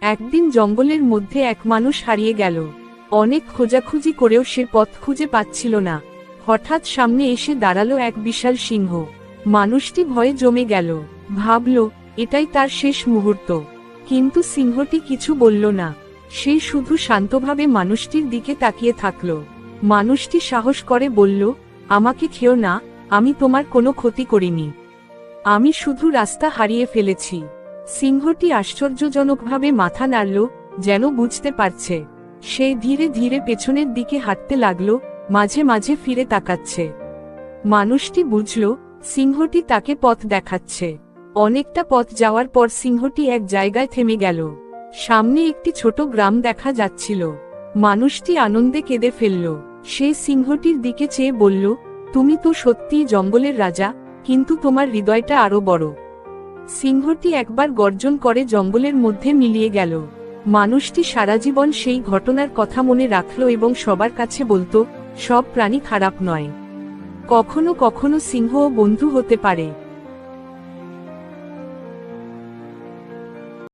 একদিন জঙ্গলের মধ্যে এক মানুষ হারিয়ে গেল। অনেক খোঁজাখুঁজি করেও সে পথ খুঁজে পাচ্ছিল না। হঠাৎ সামনে এসে দাঁড়ালো এক বিশাল সিংহ। মানুষটি ভয়ে জমে গেল, ভাবল এটাই তার শেষ মুহূর্ত। কিন্তু সিংহটি কিছু বলল না, সে শুধু শান্তভাবে মানুষটির দিকে তাকিয়ে থাকল। মানুষটি সাহস করে বলল, আমাকে খেও না, আমি তোমার কোনো ক্ষতি করিনি, আমি শুধু রাস্তা হারিয়ে ফেলেছি। সিংহটি আশ্চর্যজনকভাবে মাথা নাড়ল, যেন বুঝতে পারছে। সে ধীরে ধীরে পেছনের দিকে হাঁটতে লাগলো, মাঝে মাঝে ফিরে তাকাচ্ছে। মানুষটি বুঝল সিংহটি তাকে পথ দেখাচ্ছে। অনেকটা পথ যাওয়ার পর সিংহটি এক জায়গায় থেমে গেল। সামনে একটি ছোট গ্রাম দেখা যাচ্ছিল। মানুষটি আনন্দে কেঁদে ফেলল। সে সিংহটির দিকে চেয়ে বলল, তুমি তো সত্যিই জঙ্গলের রাজা, কিন্তু তোমার হৃদয়টা আরো বড়। সিংহটি একবার গর্জন করে জঙ্গলের মধ্যে মিলিয়ে গেল। মানুষটি সারা জীবন সেই ঘটনার কথা মনে রাখল এবং সবার কাছে বলতো, সব প্রাণী খারাপ নয়, কখনো কখনো সিংহও বন্ধু হতে পারে।